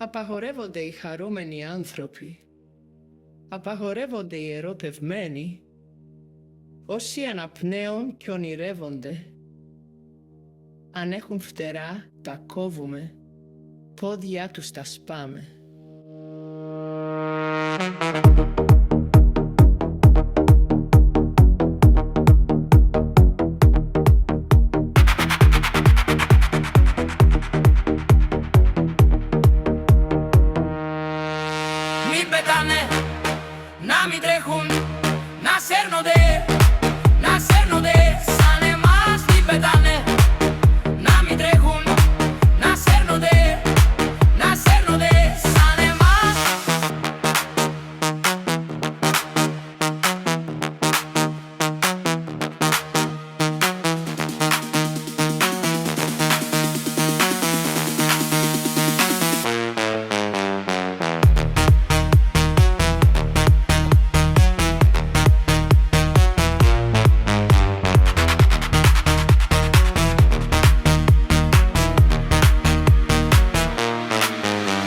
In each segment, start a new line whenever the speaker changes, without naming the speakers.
Απαγορεύονται οι χαρούμενοι άνθρωποι. Απαγορεύονται οι ερωτευμένοι. Όσοι αναπνέουν και ονειρεύονται. Αν έχουν φτερά, τα κόβουμε. Πόδια τους τα σπάμε.
Μην πετάνε, να μην τρέχουν, να σέρνονται, να σέρνονται σαν εμάς. Μην πετάνε, να μην τρέχουν, να σέρνονται, να σέρνονται σαν εμάς.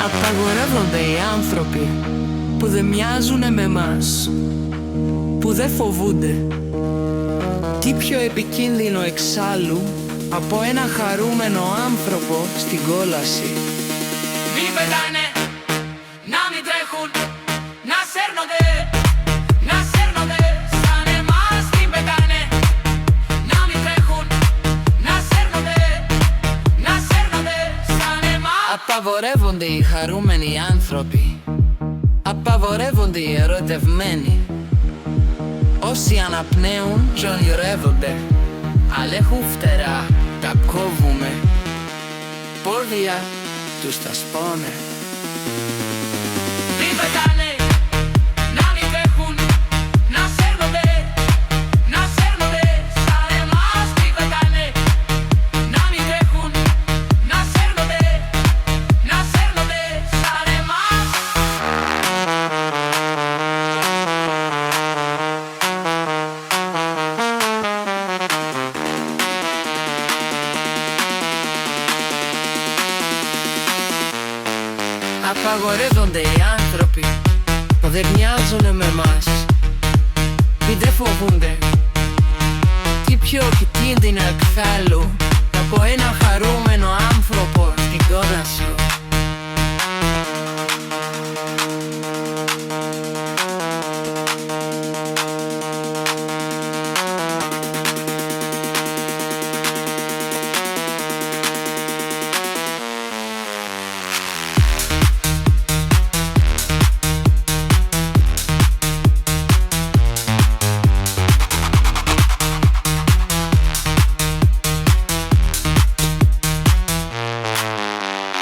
Απαγορεύονται οι άνθρωποι που δεν μοιάζουνε με μας, που δεν φοβούνται.
Τι πιο επικίνδυνο εξάλλου από ένα χαρούμενο άνθρωπο στην κόλαση.
Μην πετάνε, να μην τρέχουν, να σέρνονται, να σέρνονται σαν εμάς. Μην πετάνε, να μην τρέχουν, να σέρνονται, να σέρνονται σαν εμάς.
Απαγορεύονται οι χαρούμενοι άνθρωποι. Απαγορεύονται οι ερωτευμένοι. Όσοι αναπνέουν και ονειρεύονται. Αλλά έχουν φτερά, τα κόβουμε. Πόδια τους τα σπάμε.
Μην πετάνε, να μην τρέχουν, να σέρνονται, να σέρνονται σαν εμάς. Μην πετάνε, να μην τρέχουν, να σέρνονται, να σέρνονται σαν εμάς.
Απαγορεύονται οι άνθρωποι που δεν μοιάζουνε με μας, που δεν φοβούνται. Τι πιο επικίνδυνο εξάλλου από ένα χαρούμενο άνθρωπο στην κόλαση.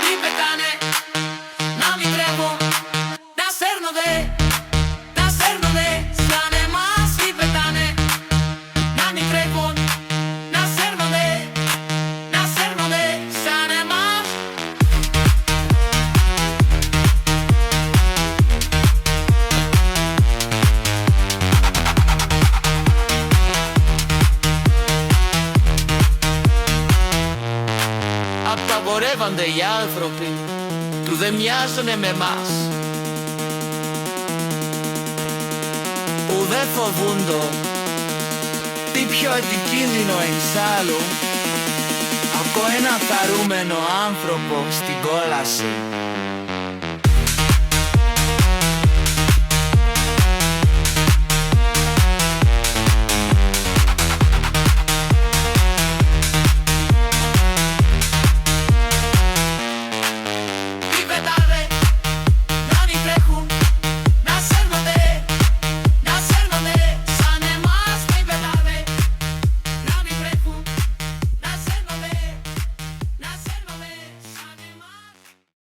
Μην πετάνε, να μην τρέχουν, να σέρνονται, να σέρνονται σαν εμάς. Μην πετάνε, να μην τρέχουν, να σέρνονται, να σέρνονται σαν εμάς.
Απαγορεύονται οι άνθρωποι που δεν μοιάζουνε με μας, που δεν φοβούνται. Τι πιο επικίνδυνο εξάλλου από ένα χαρούμενο άνθρωπο στην κόλαση.